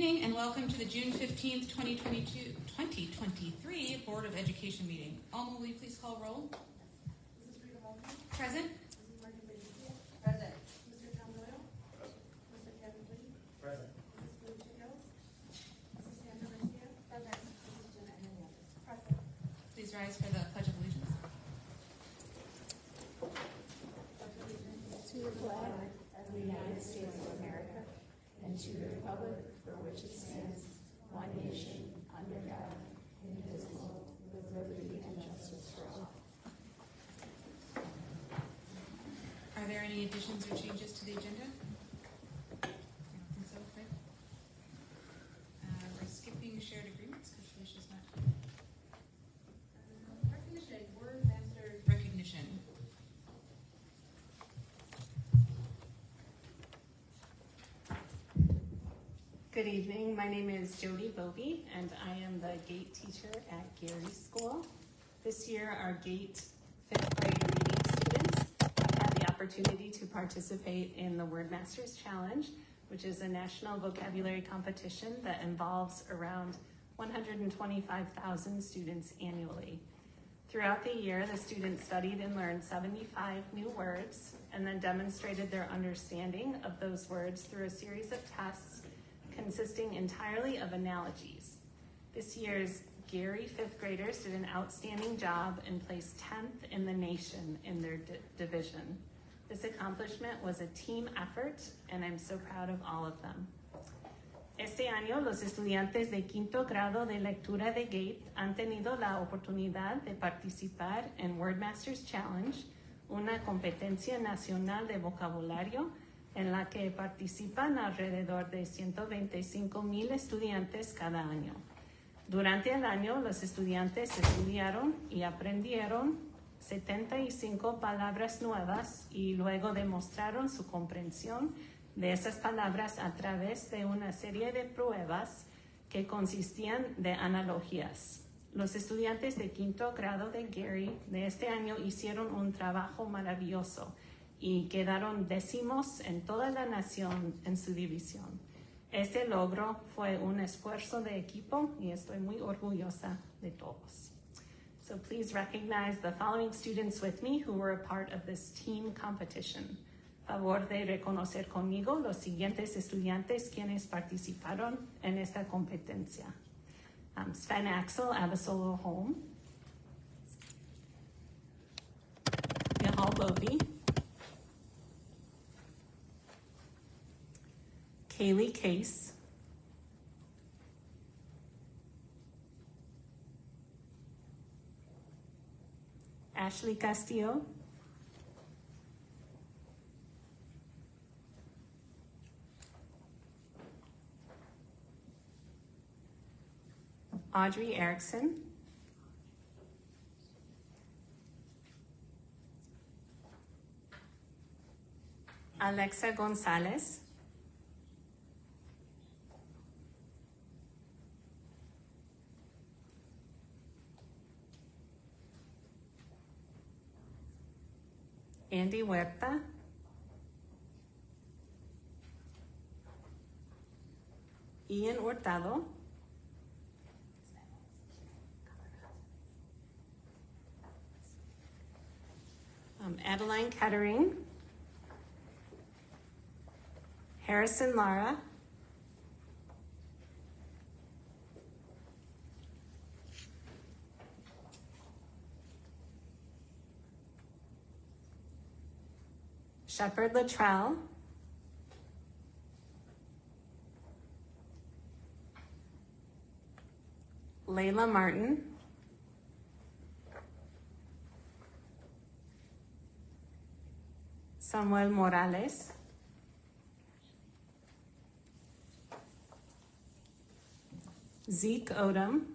evening and welcome to the June 15th, 2023 Board of Education meeting. Alma, will you please call roll? Mrs. Rita Malton. Present. Mrs. Martin Benicia. Present. Mr. Tom Doyle. Mr. Kevin Lee. Present. Mrs. Felicia Hills. Mrs. Sandra Garcia. Present. Mrs. Jenna Hernandez. Present. Please rise for the Pledge of Allegiance. To the flag of the United States of America and to the republic for which it stands, one nation, under God, indivisible, with liberty and justice for all. Are there any additions or changes to the agenda? I don't think so, right? We're skipping shared agreements because Felicia's not here. Recognition. Word Masters. Recognition. Good evening. My name is Jody Bovey, and I am the GATE teacher at Gary School. This year, our GATE 5th grade reading students have had the opportunity to participate in the Word Masters Challenge, which is a national vocabulary competition that involves around 125,000 students annually. Throughout the year, the students studied and learned 75 new words and then demonstrated their understanding of those words through a series of tests consisting entirely of analogies. This year's Gary 5th graders did an outstanding job and placed 10th in the nation in their division. This accomplishment was a team effort, and I'm so proud of all of them. Este año, los estudiantes de quinto grado de lectura de GATE han tenido la oportunidad de participar en Word Masters Challenge, una competencia nacional de vocabulario en la que participan alrededor de 125,000 estudiantes cada año. Durante el año, los estudiantes estudiaron y aprendieron 75 palabras nuevas y luego demostraron su comprensión de esas palabras a través de una serie de pruebas que consistían de analogías. Los estudiantes de quinto grado de Gary de este año hicieron un trabajo maravilloso y quedaron décimos en toda la nación en su división. Este logro fue un esfuerzo de equipo y estoy muy orgullosa de todos. So please recognize the following students with me who were a part of this team competition. Favor de reconocer conmigo los siguientes estudiantes quienes participaron en esta competencia. Sven Axel Abasolo Holm. Nihal Bovey. Kaylee Case, Ashley Castillo, Audrey Erickson, Alexa Gonzalez, Andy Huerta, Ian Hurtado, Adeline Kettering, Harrison Lara, Shepard Luttrell, Layla Martin, Samuel Morales, Zeke Odom,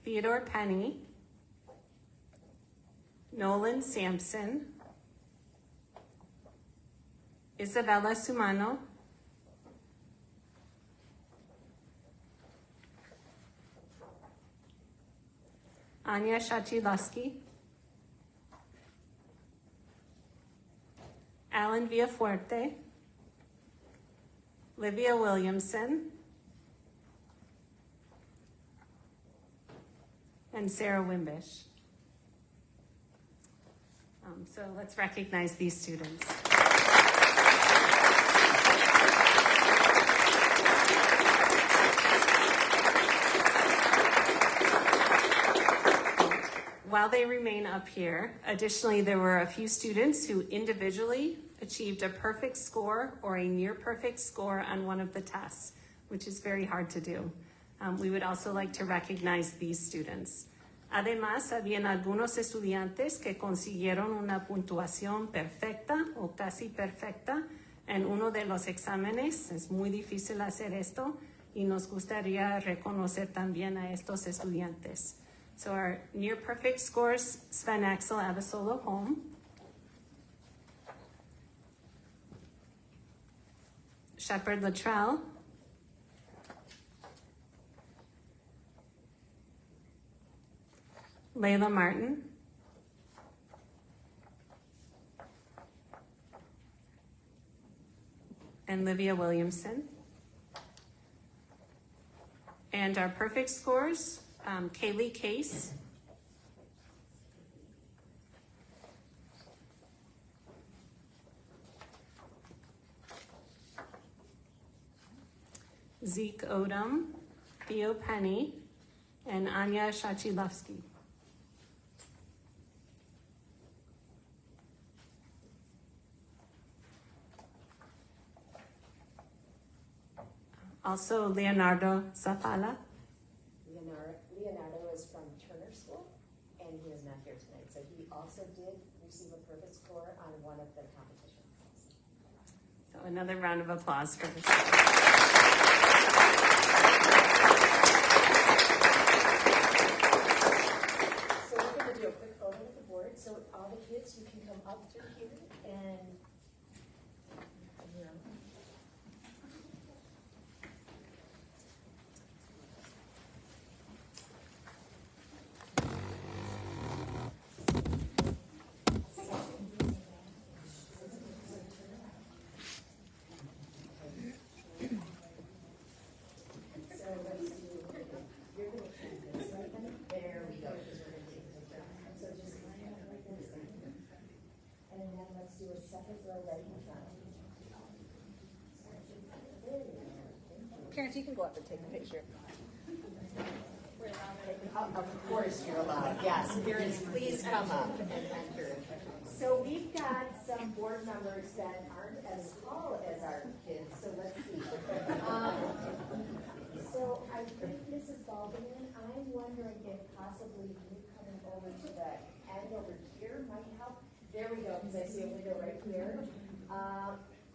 Theodore Penny, Nolan Sampson, Isabella Sumano, Anya Shachilovsky, Alan Villafuerte, Livia Williamson, and Sarah Wimbish. So let's recognize these students. While they remain up here, additionally, there were a few students who individually achieved a perfect score or a near perfect score on one of the tests, which is very hard to do. We would also like to recognize these students. Además, habían algunos estudiantes que consiguieron una puntuación perfecta o casi perfecta en uno de los exámenes. Es muy difícil hacer esto y nos gustaría reconocer también a estos estudiantes. So our near perfect scores, Sven Axel Abasolo Holm, Shepard Luttrell, Layla Martin, and Livia Williamson. And our perfect scores, Kaylee Case, Zeke Odom, Theo Penny, and Anya Shachilovsky. Also, Leonardo Zafala. Leonardo is from Turner School, and he is not here tonight. So he also did receive a perfect score on one of the competitions. So another round of applause for this. So we're going to do a quick photo with the board. So all the kids, you can come up through here and do a second row right in front. Karen, you can go up and take a picture. Of course you're allowed. Yes, parents, please come up and enter. So we've got some board members that aren't as tall as our kids, so let's see. So I think Mrs. Baldwin, I'm wondering if possibly you coming over to the end over here might help. There we go, because I see a window right here.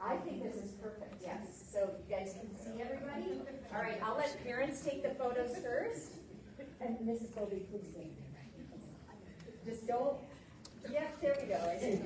I think this is perfect, yes. So you guys can see everybody. All right, I'll let parents take the photos first. And Mrs. Bowlby, please stand. Just don't. Yes, there we go. I see.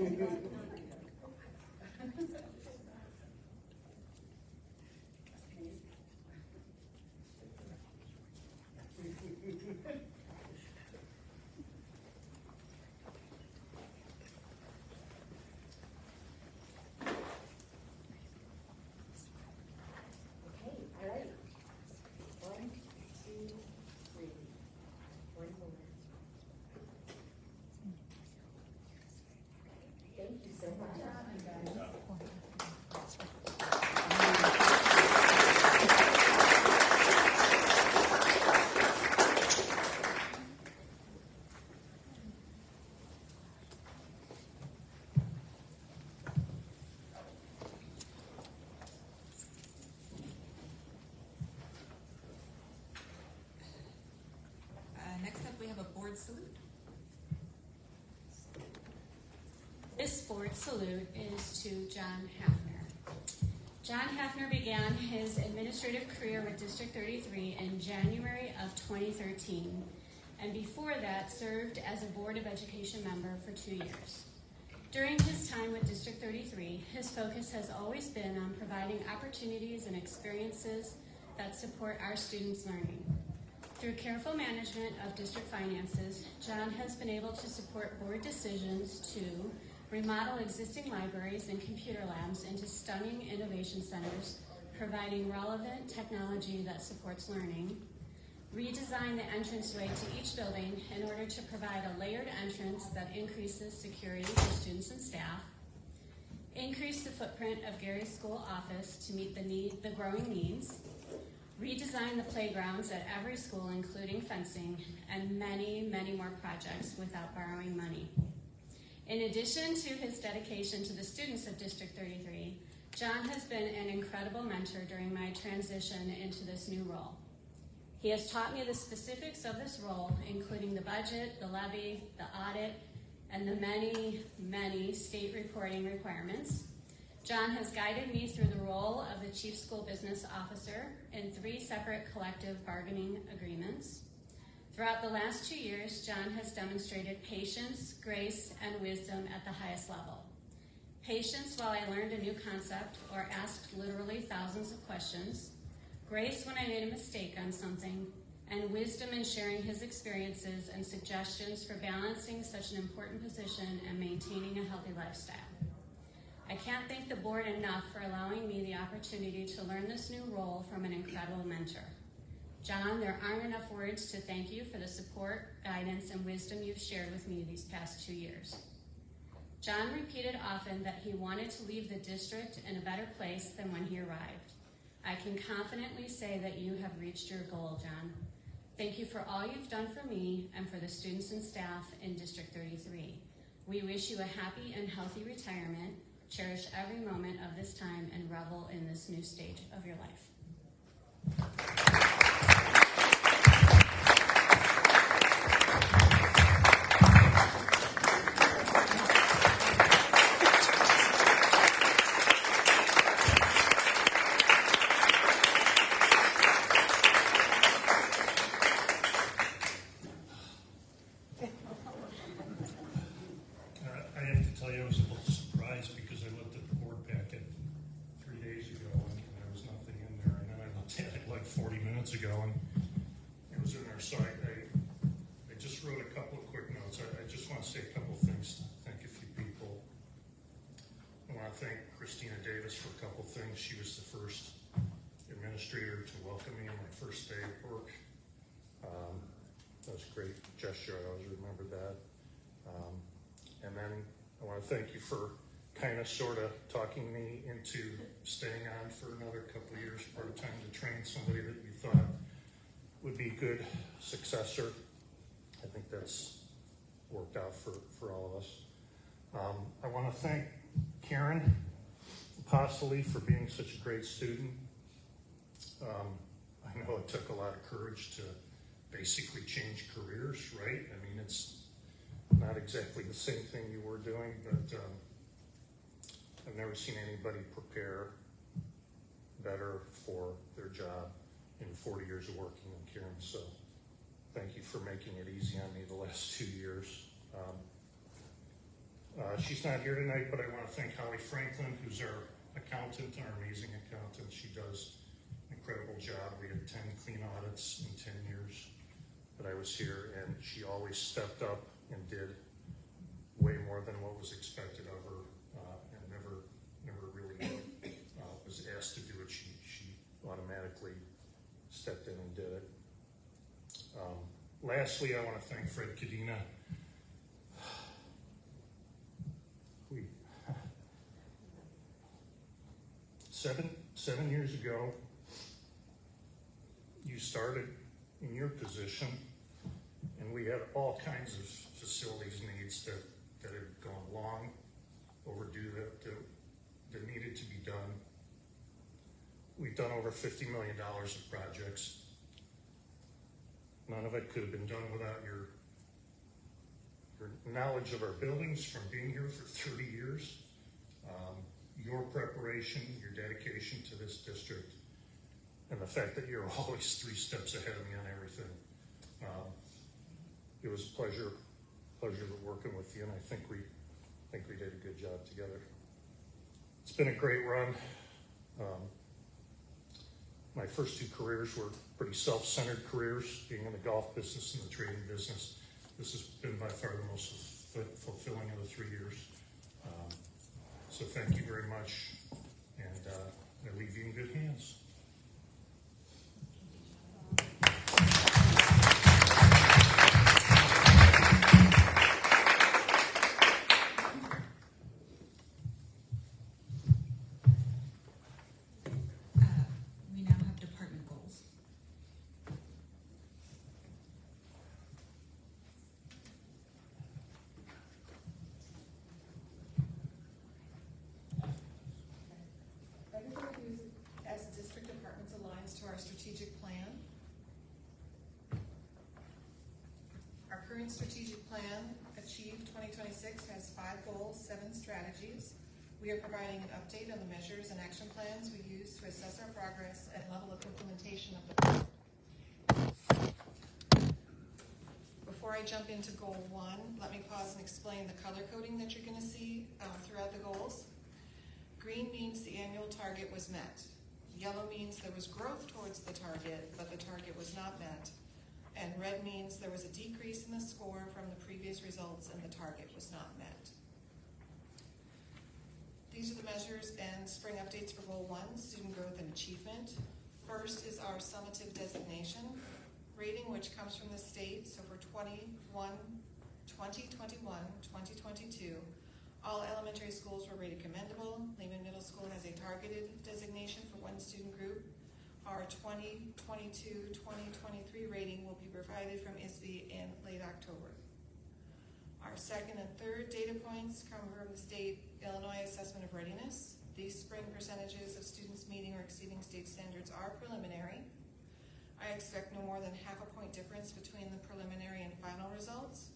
Salute. This board salute is to John Hafner. John Hafner began his administrative career with District 33 in January of 2013, and before that served as a Board of Education member for 2 years. During his time with District 33, his focus has always been on providing opportunities and experiences that support our students' learning. Through careful management of district finances, John has been able to support board decisions to remodel existing libraries and computer labs into stunning innovation centers providing relevant technology that supports learning, redesign the entranceway to each building in order to provide a layered entrance that increases security for students and staff, increase the footprint of Gary's school office to meet the growing needs, redesign the playgrounds at every school, including fencing, and many, many more projects without borrowing money. In addition to his dedication to the students of District 33, John has been an incredible mentor during my transition into this new role. He has taught me the specifics of this role, including the budget, the levy, the audit, and the many, many state reporting requirements. John has guided me through the role of the Chief School Business Officer in 3 separate collective bargaining agreements. Throughout the last 2 years, John has demonstrated patience, grace, and wisdom at the highest level. Patience while I learned a new concept or asked literally thousands of questions, grace when I made a mistake on something, and wisdom in sharing his experiences and suggestions for balancing such an important position and maintaining a healthy lifestyle. I can't thank the board enough for allowing me the opportunity to learn this new role from an incredible mentor. John, there aren't enough words to thank you for the support, guidance, and wisdom you've shared with me these past 2 years. John repeated often that he wanted to leave the district in a better place than when he arrived. I can confidently say that you have reached your goal, John. Thank you for all you've done for me and for the students and staff in District 33. We wish you a happy and healthy retirement. Cherish every moment of this time and revel in this new stage of your life. I have to tell you, I was a little surprised because I looked at the board packet 3 days ago and there was nothing in there. And then I looked at it like 40 minutes ago and it was in there. So I just wrote a couple of quick notes. I just want to say a couple of things, thank a few people. I want to thank Christina Davis for a couple of things. She was the first administrator to welcome me on my first day at work. That was a great gesture. I always remember that. And then I want to thank you for kind of sort of talking me into staying on for another couple of years part-time to train somebody that you thought would be a good successor. I think that's worked out for all of us. I want to thank Karen Apostoli for being such a great student. I know it took a lot of courage to basically change careers, right? I mean, it's not exactly the same thing you were doing, but I've never seen anybody prepare better for their job in 40 years of working in Karen. So thank you for making it easy on me the last 2 years. She's not here tonight, but I want to thank Holly Franklin, who's our accountant, our amazing accountant. She does an incredible job. We had 10 clean audits in 10 years that I was here, and she always stepped up and did way more than what was expected of her, and never really was asked to do it. She automatically stepped in and did it. Lastly, I want to thank Fred Cadena. Seven years ago, you started in your position, and we had all kinds of facilities needs that had gone long overdue that needed to be done. We've done over $50 million of projects. None of it could have been done without your knowledge of our buildings from being here for 30 years, your preparation, your dedication to this district, and the fact that you're always 3 steps ahead of me on everything. It was a pleasure working with you, and I think we did a good job together. It's been a great run. My first 2 careers were pretty self-centered careers, being in the golf business and the trading business. This has been by far the most fulfilling of the 3 years. So thank you very much, and have I leave you in good hands. We now have department goals. Everything we do as district departments aligns to our strategic plan. Our current strategic plan, Achieve 2026, has 5 goals, 7 strategies. We are providing an update on the measures and action plans we use to assess our progress and level of implementation of the plan. Before I jump into goal 1, let me pause and explain the color coding that you're going to see throughout the goals. Green means the annual target was met. Yellow means there was growth towards the target, but the target was not met. And red means there was a decrease in the score from the previous results and the target was not met. These are the measures and spring updates for Goal 1, Student Growth and Achievement. First is our summative designation rating, which comes from the state. So for 2021-2022, all elementary schools were rated commendable. Lehman Middle School has a targeted designation for 1 student group. Our 2022-2023 rating will be provided from ISB in late October. Our second and third data points come from the state Illinois Assessment of Readiness. These spring percentages of students meeting or exceeding state standards are preliminary. I expect no more than half a point difference between the preliminary and final results.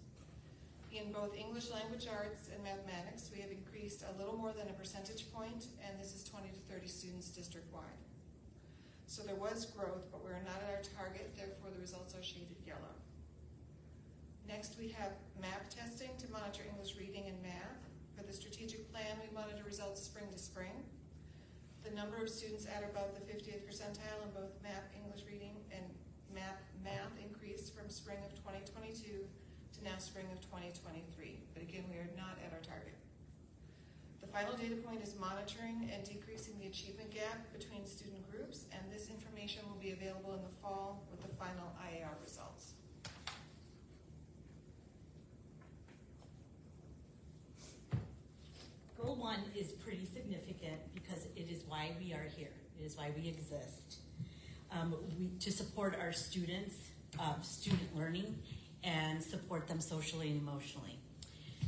In both English language arts and mathematics, we have increased a little more than a percentage point, and this is 20 to 30 students district-wide. So there was growth, but we're not at our target, therefore the results are shaded yellow. Next, we have MAP testing to monitor English reading and math. For the strategic plan, we monitor results spring to spring. The number of students at or above the 50th percentile in both MAP English reading and MAP math increased from spring of 2022 to now spring of 2023. But again, we are not at our target. The final data point is monitoring and decreasing the achievement gap between student groups, and this information will be available in the fall with the final IAR results. Goal 1 is pretty significant because it is why we are here. It is why we exist. To support our students, student learning, and support them socially and emotionally.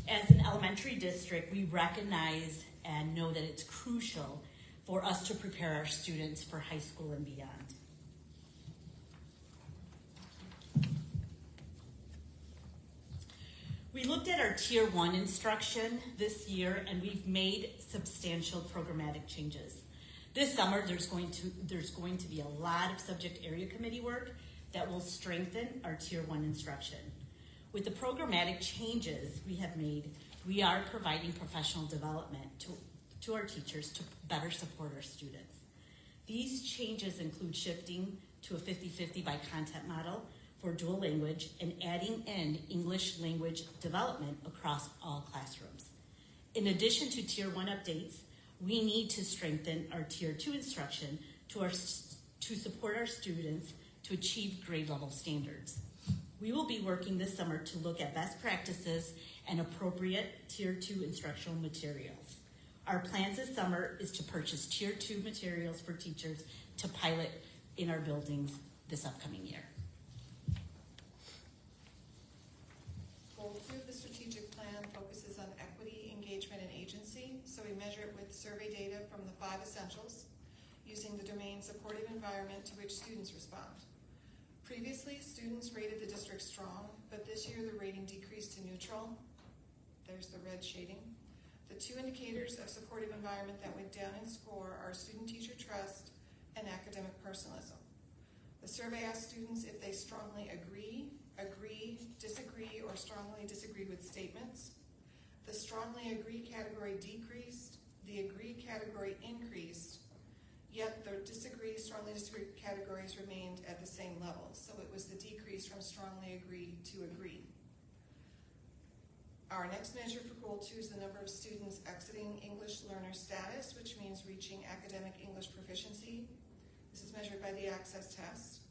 As an elementary district, we recognize and know that it's crucial for us to prepare our students for high school and beyond. We looked at our Tier 1 instruction this year, and we've made substantial programmatic changes. This summer, there's going to be a lot of subject area committee work that will strengthen our Tier 1 instruction. With the programmatic changes we have made, we are providing professional development to our teachers to better support our students. These changes include shifting to a 50-50 by content model for dual language and adding in English language development across all classrooms. In addition to Tier 1 updates, we need to strengthen our Tier 2 instruction to support our students to achieve grade level standards. We will be working this summer to look at best practices and appropriate Tier 2 instructional materials. Our plans this summer is to purchase Tier 2 materials for teachers to pilot in our buildings this upcoming year. Goal 2 of the strategic plan focuses on equity, engagement, and agency. So we measure it with survey data from the 5 essentials using the domain supportive environment to which students respond. Previously, students rated the district strong, but this year the rating decreased to neutral. There's the red shading. The 2 indicators of supportive environment that went down in score are student-teacher trust and academic personalism. The survey asked students if they strongly agree, disagree, or strongly disagreed with statements. The strongly agree category decreased, the agree category increased, yet the strongly disagree categories remained at the same level. So it was the decrease from strongly agree to agree. Our next measure for goal 2 is the number of students exiting English learner status, which means reaching academic English proficiency. This is measured by the access test.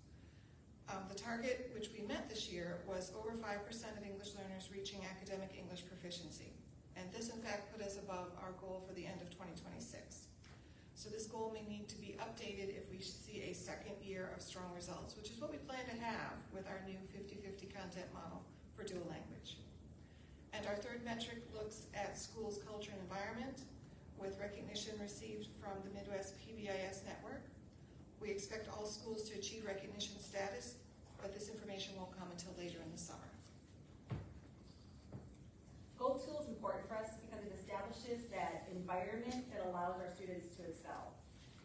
The target, which we met this year, was over 5% of English learners reaching academic English proficiency. And this, in fact, put us above our goal for the end of 2026. So this goal may need to be updated if we see a second year of strong results, which is what we plan to have with our new 50-50 content model for dual language. And our third metric looks at schools' culture and environment, with recognition received from the Midwest PBIS network. We expect all schools to achieve recognition status, but this information won't come until later in the summer. Goal 2 is important for us because it establishes that environment that allows our students to excel.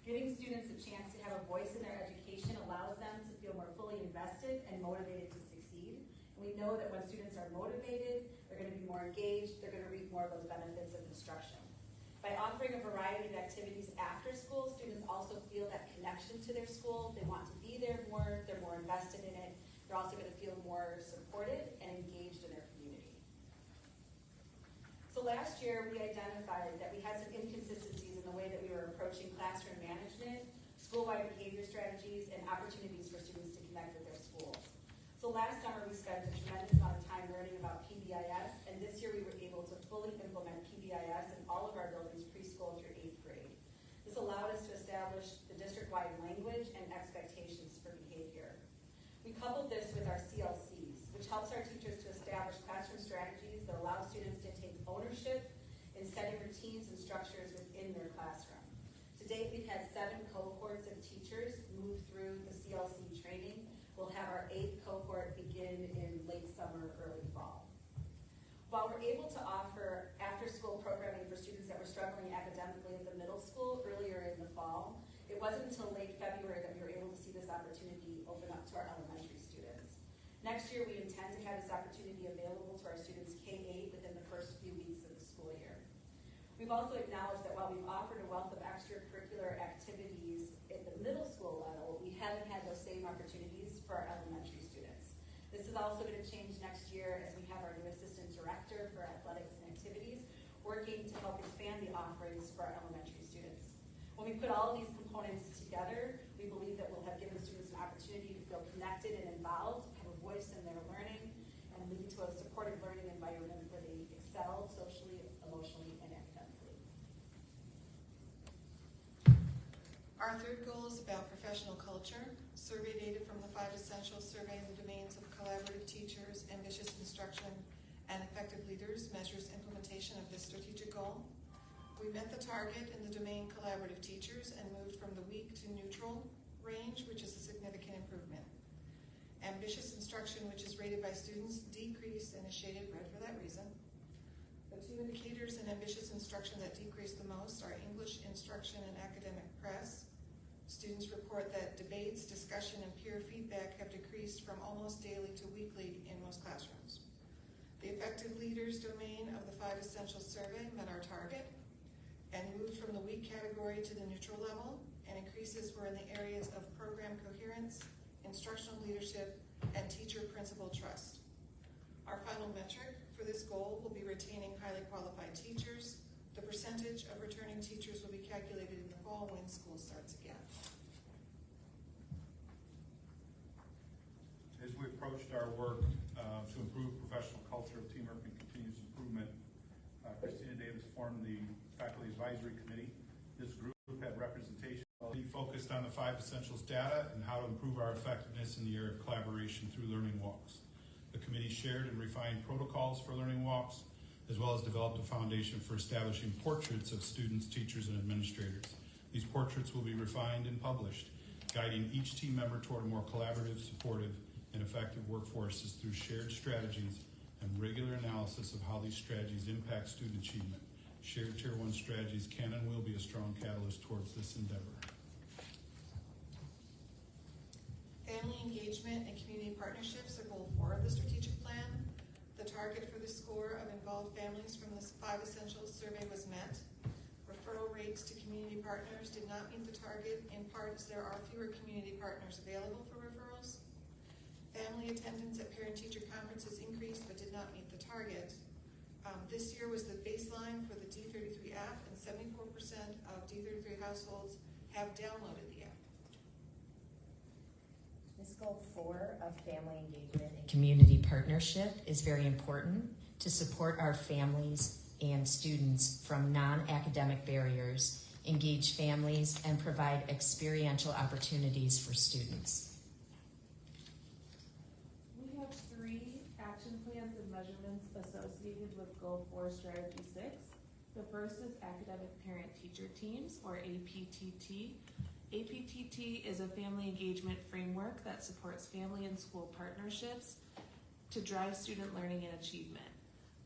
Giving students a chance to have a voice in their education allows them to feel more fully invested and motivated to succeed. And we know that when students are motivated, they're going to be more engaged, they're going to reap more of those benefits of instruction. By offering a variety of activities after school, students also feel that connection to their school. They want to be there more, they're more invested in it. They're also going to feel more supported and engaged in their community. So last year, we identified that we had some inconsistencies in the way that we were approaching classroom management, school-wide behavior strategies, and opportunities for students to connect with their schools. So last summer, we spent a tremendous amount of time learning about PBIS, and this year we were able to fully implement PBIS in all of our buildings, preschool through 8th grade. This allowed us to establish the district-wide language and expectations for behavior. We coupled this with our CLCs, which helps our teachers to establish classroom strategies that allow students to take ownership in setting routines and structures within their classroom. To date, we've had 7 cohorts of teachers move through the CLC training. We'll have our 8th cohort begin in late summer, early fall. While we're able to offer after-school programming for students that were struggling academically at the middle school earlier in the fall, it wasn't until late February that we were able to see this opportunity open up to our elementary students. Next year, we intend to have this opportunity available to our students K-8 within the first few weeks of the school year. We've also acknowledged that while we've offered a wealth of extracurricular activities at the middle school level, we haven't had those same opportunities for our elementary students. This is also going to change next year as we have our new assistant director for athletics and activities working to help expand the offerings for our elementary students. When we put all of these components together, we believe that we'll have given students an opportunity to feel connected and involved, have a voice in their learning, and lead to a supportive learning environment where they excel socially, emotionally, and academically. Our third goal is about professional culture. Survey data from the 5 Essentials survey in the domains of collaborative teachers, ambitious instruction, and effective leaders measures implementation of this strategic goal. We met the target in the domain collaborative teachers and moved from the weak to neutral range, which is a significant improvement. Ambitious instruction, which is rated by students, decreased and is shaded red for that reason. The 2 indicators in ambitious instruction that decreased the most are English instruction and academic press. Students report that debates, discussion, and peer feedback have decreased from almost daily to weekly in most classrooms. The effective leaders domain of the 5 Essentials survey met our target and moved from the weak category to the neutral level, and increases were in the areas of program coherence, instructional leadership, and teacher-principal trust. Our final metric for this goal will be retaining highly qualified teachers. The percentage of returning teachers will be calculated in the fall when school starts again. As we approached our work to improve professional culture of teamwork and continuous improvement, Christina Davis formed the Faculty Advisory Committee. This group had representation. We focused on the 5 Essentials data and how to improve our effectiveness in the area of collaboration through learning walks. The committee shared and refined protocols for learning walks, as well as developed a foundation for establishing portraits of students, teachers, and administrators. These portraits will be refined and published, guiding each team member toward a more collaborative, supportive, and effective workforces through shared strategies and regular analysis of how these strategies impact student achievement. Shared Tier 1 strategies can and will be a strong catalyst towards this endeavor. Family engagement and community partnerships are goal 4 of the strategic plan. The target for the score of involved families from the 5 Essentials survey was met. Referral rates to community partners did not meet the target, in part as there are fewer community partners available for referrals. Family attendance at parent-teacher conferences increased but did not meet the target. This year was the baseline for the D33 app, and 74% of D33 households have downloaded the app. This goal 4 of family engagement and Community partnership is very important to support our families and students from non-academic barriers, engage families, and provide experiential opportunities for students. We have 3 action plans and measurements associated with Goal 4 Strategy 6. The first is Academic Parent-Teacher Teams, or APTT. APTT is a family engagement framework that supports family and school partnerships to drive student learning and achievement.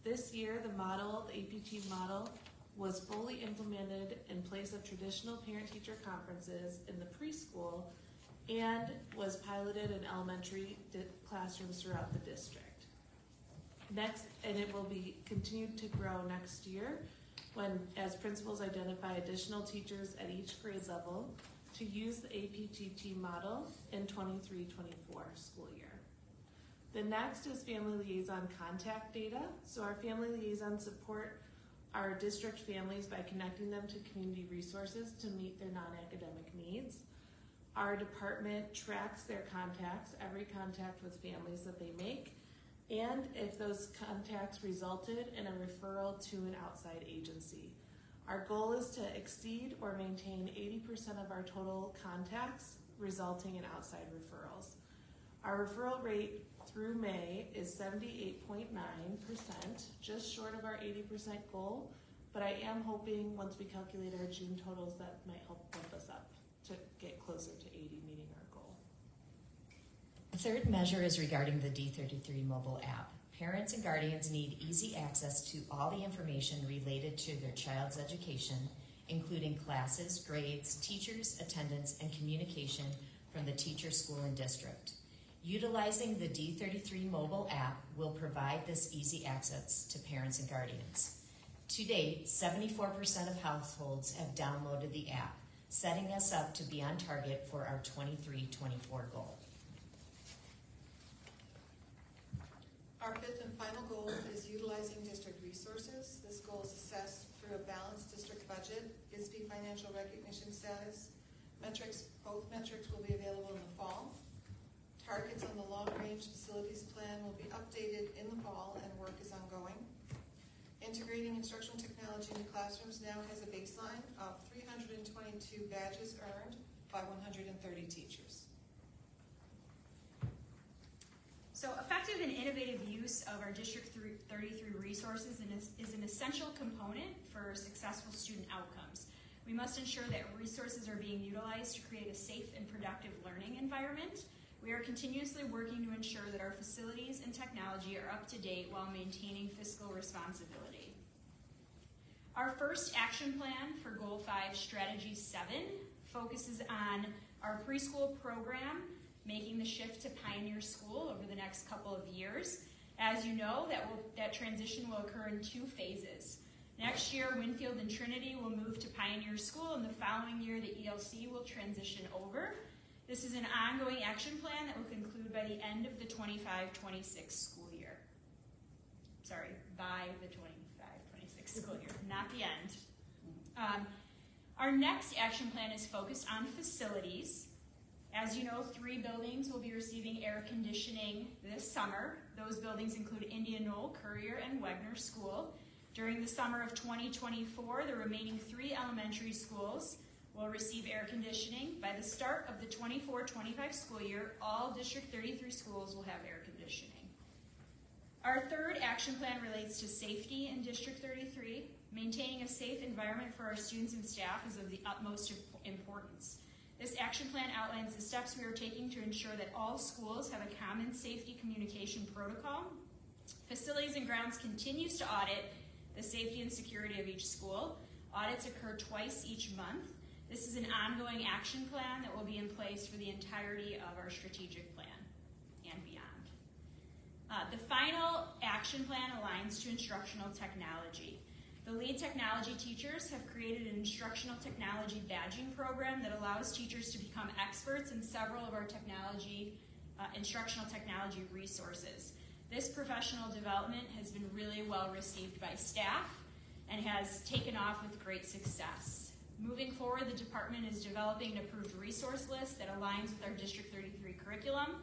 This year, the APT model, was fully implemented in place of traditional parent-teacher conferences in the preschool and was piloted in elementary classrooms throughout the district. Next, and it will be continued to grow next year as principals identify additional teachers at each grade level to use the APTT model in 23-24 school year. The next is family liaison contact data. So our family liaisons support our district families by connecting them to community resources to meet their non-academic needs. Our department tracks their contacts, every contact with families that they make, and if those contacts resulted in a referral to an outside agency. Our goal is to exceed or maintain 80% of our total contacts resulting in outside referrals. Our referral rate through May is 78.9%, just short of our 80% goal, but I am hoping once we calculate our June totals that might help bump us up to get closer to 80, meeting our goal. The third measure is regarding the D33 mobile app. Parents and guardians need easy access to all the information related to their child's education, including classes, grades, teachers, attendance, and communication from the teacher, school, and district. Utilizing the D33 mobile app will provide this easy access to parents and guardians. To date, 74% of households have downloaded the app, setting us up to be on target for our 23-24 goal. Our 5th and final goal is utilizing district resources. This goal is assessed through a balanced district budget, ISB financial recognition status. Both metrics will be available in the fall. Targets on the long-range facilities plan will be updated in the fall, and work is ongoing. Integrating instructional technology into classrooms now has a baseline of 322 badges earned by 130 teachers. So effective and innovative use of our District 33 resources is an essential component for successful student outcomes. We must ensure that resources are being utilized to create a safe and productive learning environment. We are continuously working to ensure that our facilities and technology are up to date while maintaining fiscal responsibility. Our first action plan for Goal 5 Strategy 7 focuses on our preschool program, making the shift to Pioneer School over the next couple of years. As you know, that transition will occur in 2 phases. Next year, Winfield and Trinity will move to Pioneer School, and the following year, the ELC will transition over. This is an ongoing action plan that will conclude by the end of the 25-26 school year. Sorry, by the 25-26 school year, not the end. Our next action plan is focused on facilities. As you know, 3 buildings will be receiving air conditioning this summer. Those buildings include Indian Knoll, Courier, and Wegner School. During the summer of 2024, the remaining 3 elementary schools will receive air conditioning. By the start of the 24-25 school year, all District 33 schools will have air conditioning. Our third action plan relates to safety in District 33. Maintaining a safe environment for our students and staff is of the utmost importance. This action plan outlines the steps we are taking to ensure that all schools have a common safety communication protocol. Facilities and Grounds continues to audit the safety and security of each school. Audits occur twice each month. This is an ongoing action plan that will be in place for the entirety of our strategic plan and beyond. The final action plan aligns to instructional technology. The lead technology teachers have created an instructional technology badging program that allows teachers to become experts in several of our instructional technology resources. This professional development has been really well received by staff and has taken off with great success. Moving forward, the department is developing an approved resource list that aligns with our District 33 curriculum.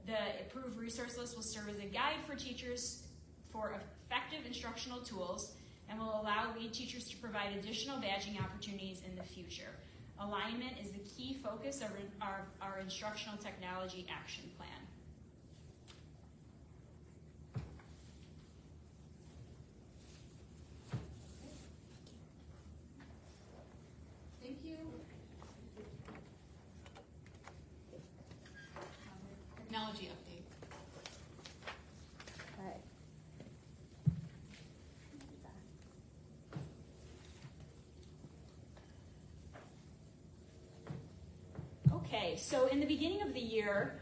The approved resource list will serve as a guide for teachers for effective instructional tools and will allow lead teachers to provide additional badging opportunities in the future. Alignment is the key focus of our instructional technology action plan. Thank you. Technology update. Okay, so in the beginning of the year,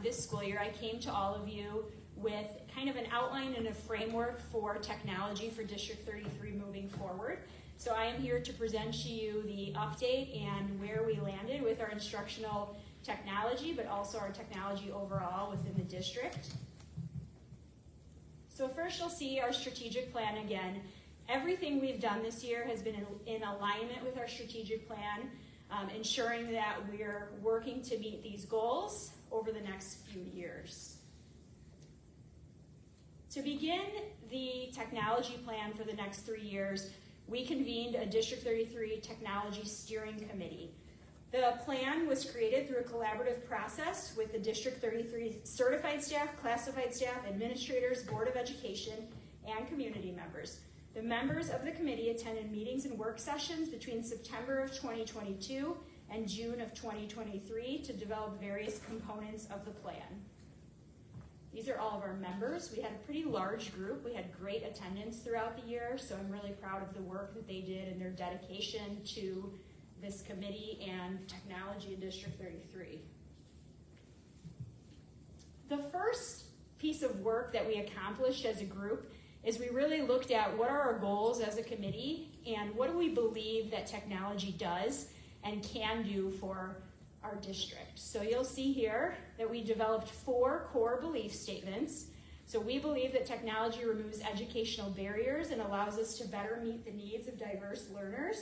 this school year, I came to all of you with kind of an outline and a framework for technology for District 33 moving forward. So I am here to present to you the update and where we landed with our instructional technology, but also our technology overall within the district. So first you'll see our strategic plan again. Everything we've done this year has been in alignment with our strategic plan, ensuring that we're working to meet these goals over the next few years. To begin the technology plan for the next 3 years, we convened a District 33 Technology Steering Committee. The plan was created through a collaborative process with the District 33 certified staff, classified staff, administrators, Board of Education, and community members. The members of the committee attended meetings and work sessions between September of 2022 and June of 2023 to develop various components of the plan. These are all of our members. We had a pretty large group. We had great attendance throughout the year, so I'm really proud of the work that they did and their dedication to this committee and technology in District 33. The first piece of work that we accomplished as a group is we really looked at what are our goals as a committee and what do we believe that technology does and can do for our district. So you'll see here that we developed 4 core belief statements. So we believe that technology removes educational barriers and allows us to better meet the needs of diverse learners.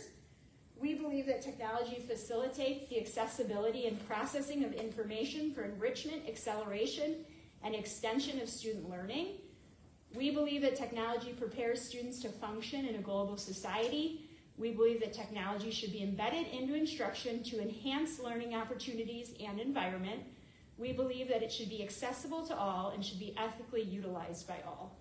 We believe that technology facilitates the accessibility and processing of information for enrichment, acceleration, and extension of student learning. We believe that technology prepares students to function in a global society. We believe that technology should be embedded into instruction to enhance learning opportunities and environment. We believe that it should be accessible to all and should be ethically utilized by all.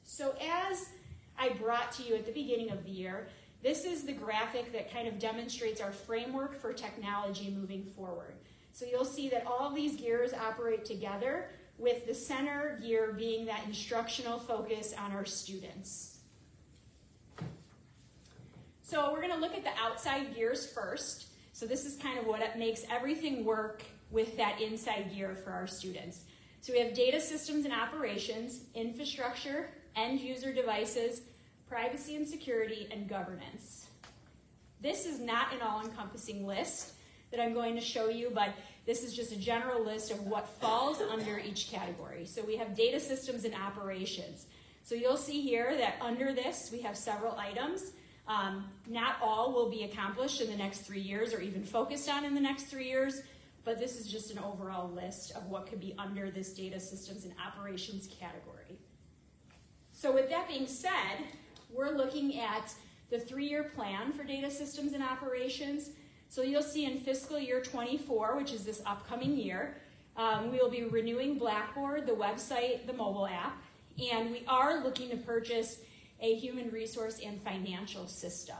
So as I brought to you at the beginning of the year, this is the graphic that kind of demonstrates our framework for technology moving forward. So you'll see that all of these gears operate together, with the center gear being that instructional focus on our students. So we're going to look at the outside gears first. So this is kind of what makes everything work with that inside gear for our students. So we have data systems and operations, infrastructure, end user devices, privacy and security, and governance. This is not an all-encompassing list that I'm going to show you, but this is just a general list of what falls under each category. So we have data systems and operations. So you'll see here that under this we have several items. Not all will be accomplished in the next 3 years or even focused on in the next 3 years, but this is just an overall list of what could be under this data systems and operations category. So with that being said, we're looking at the 3-year plan for data systems and operations. So you'll see in fiscal year 24, which is this upcoming year, we will be renewing Blackboard, the website, the mobile app, and we are looking to purchase a human resource and financial system.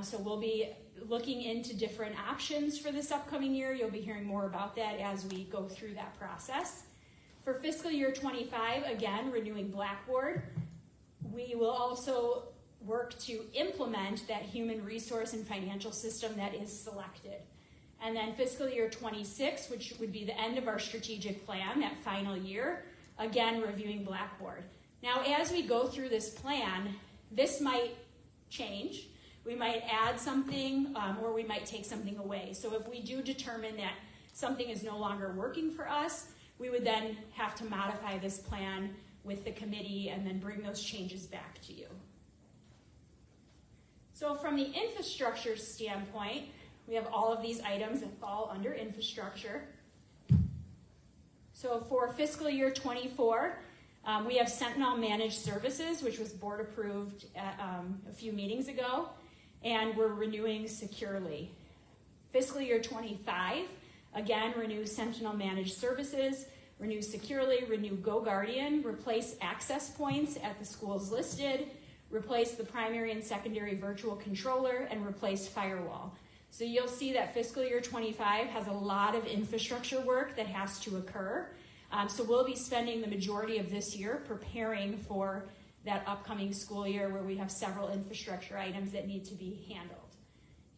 So we'll be looking into different options for this upcoming year. You'll be hearing more about that as we go through that process. For fiscal year 25, again, renewing Blackboard. We will also work to implement that human resource and financial system that is selected. And then fiscal year 26, which would be the end of our strategic plan, that final year, again, reviewing Blackboard. Now, as we go through this plan, this might change. We might add something, or we might take something away. So if we do determine that something is no longer working for us, we would then have to modify this plan with the committee and then bring those changes back to you. So from the infrastructure standpoint, we have all of these items that fall under infrastructure. So for fiscal year 24, we have Sentinel Managed Services, which was board approved a few meetings ago, and we're renewing Securely. Fiscal year 25, again, renew Sentinel Managed Services, renew Securely, renew GoGuardian, replace access points at the schools listed, replace the primary and secondary virtual controller, and replace firewall. So you'll see that fiscal year 25 has a lot of infrastructure work that has to occur. So we'll be spending the majority of this year preparing for that upcoming school year where we have several infrastructure items that need to be handled.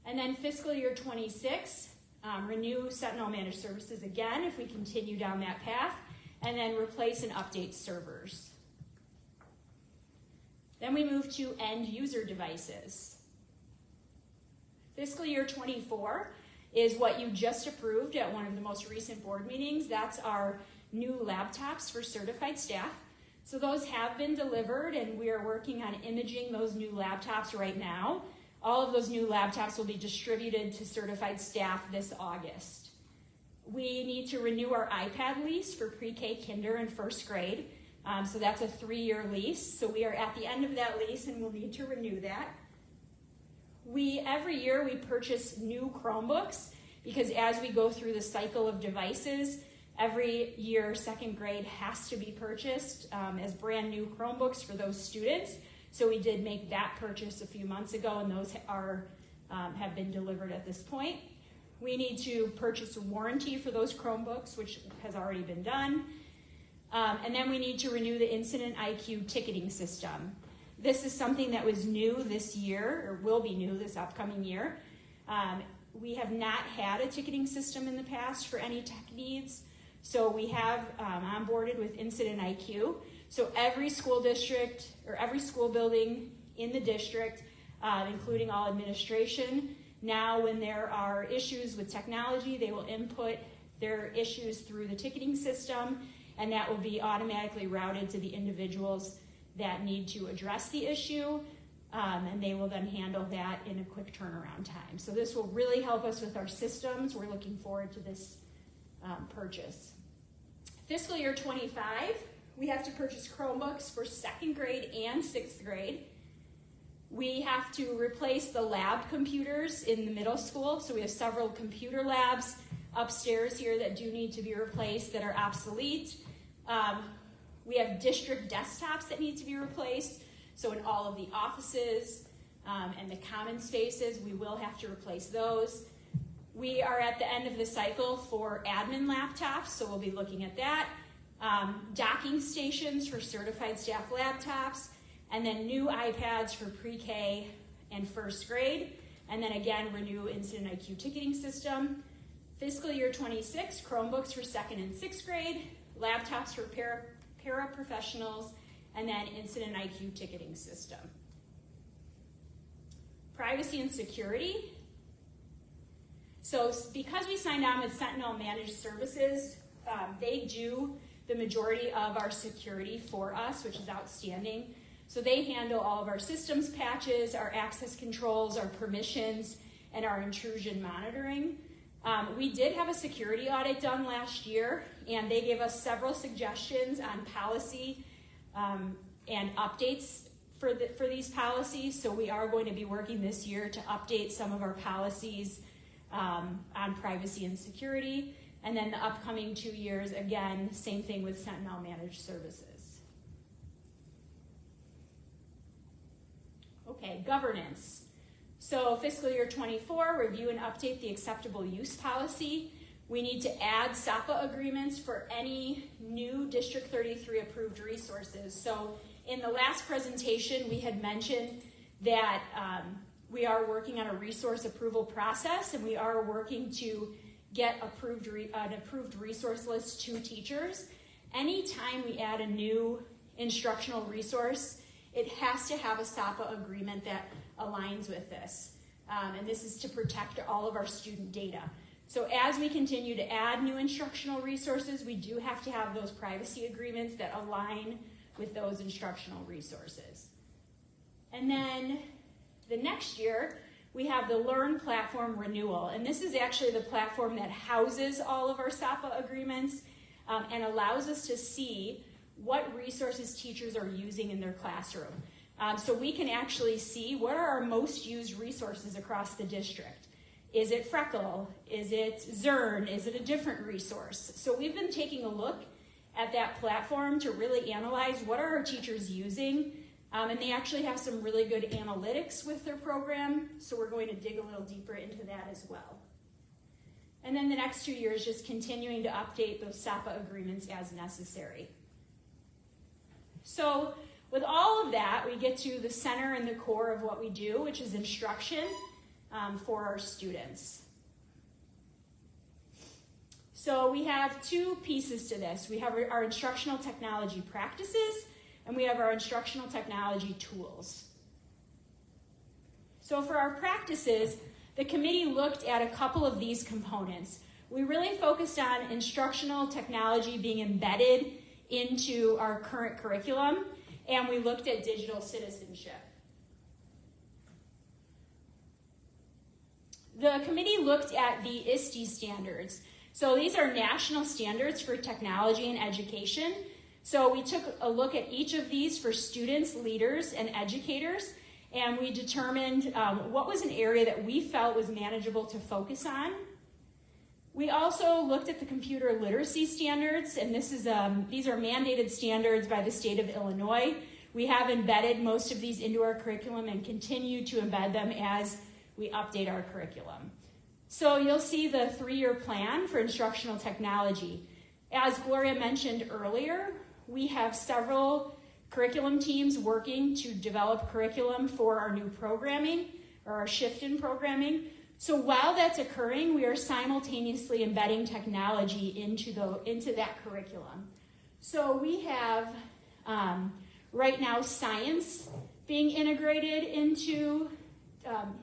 And then fiscal year 26, renew Sentinel Managed Services again if we continue down that path, and then replace and update servers. Then we move to end user devices. Fiscal year 24 is what you just approved at one of the most recent board meetings. That's our new laptops for certified staff. So those have been delivered, and we are working on imaging those new laptops right now. All of those new laptops will be distributed to certified staff this August. We need to renew our iPad lease for pre-K, kinder, and first grade. So that's a 3-year lease. So we are at the end of that lease, and we'll need to renew that. Every year we purchase new Chromebooks because as we go through the cycle of devices, every year second grade has to be purchased as brand new Chromebooks for those students. So we did make that purchase a few months ago, and those have been delivered at this point. We need to purchase a warranty for those Chromebooks, which has already been done. And then we need to renew the Incident IQ ticketing system. This is something that was new this year, or will be new this upcoming year. We have not had a ticketing system in the past for any tech needs. So we have onboarded with Incident IQ. So every school district or every school building in the district, including all administration, now when there are issues with technology, they will input their issues through the ticketing system, and that will be automatically routed to the individuals that need to address the issue, and they will then handle that in a quick turnaround time. So this will really help us with our systems. We're looking forward to this purchase. Fiscal year 25, we have to purchase Chromebooks for 2nd grade and 6th grade. We have to replace the lab computers in the middle school. So we have several computer labs upstairs here that do need to be replaced that are obsolete. We have district desktops that need to be replaced. So in all of the offices and the common spaces, we will have to replace those. We are at the end of the cycle for admin laptops, so we'll be looking at that. Docking stations for certified staff laptops, and then new iPads for pre-K and first grade, and then again, renew Incident IQ ticketing system. Fiscal year 26, Chromebooks for 2nd and 6th grade, laptops for paraprofessionals, and then Incident IQ ticketing system. Privacy and security. So because we signed on with Sentinel Managed Services, they do the majority of our security for us, which is outstanding. So they handle all of our systems patches, our access controls, our permissions, and our intrusion monitoring. We did have a security audit done last year, and they gave us several suggestions on policy and updates for these policies. So we are going to be working this year to update some of our policies on privacy and security. And then the upcoming 2 years, again, same thing with Sentinel Managed Services. Okay, governance. So fiscal year 24, review and update the acceptable use policy. We need to add SAPA agreements for any new District 33 approved resources. So in the last presentation, we had mentioned that we are working on a resource approval process, and we are working to get an approved resource list to teachers. Anytime we add a new instructional resource, it has to have a SAPA agreement that aligns with this. And this is to protect all of our student data. So as we continue to add new instructional resources, we do have to have those privacy agreements that align with those instructional resources. And then the next year, we have the Learn Platform Renewal. And this is actually the platform that houses all of our SAPA agreements and allows us to see what resources teachers are using in their classroom. So we can actually see what are our most used resources across the district. Is it Freckle? Is it Zern? Is it a different resource? So we've been taking a look at that platform to really analyze what are our teachers using. And they actually have some really good analytics with their program. So we're going to dig a little deeper into that as well. And then the next 2 years, just continuing to update those SAPA agreements as necessary. So with all of that, we get to the center and the core of what we do, which is instruction for our students. So we have two pieces to this. We have our instructional technology practices, and we have our instructional technology tools. So for our practices, the committee looked at a couple of these components. We really focused on instructional technology being embedded into our current curriculum, and we looked at digital citizenship. The committee looked at the ISTE standards. So these are national standards for technology and education. So we took a look at each of these for students, leaders, and educators, and we determined what was an area that we felt was manageable to focus on. We also looked at the computer literacy standards, and these are mandated standards by the state of Illinois. We have embedded most of these into our curriculum and continue to embed them as we update our curriculum. So you'll see the 3-year plan for instructional technology. As Gloria mentioned earlier, we have several curriculum teams working to develop curriculum for our new programming, or our shift in programming. So while that's occurring, we are simultaneously embedding technology into that curriculum. So we have right now science being integrated into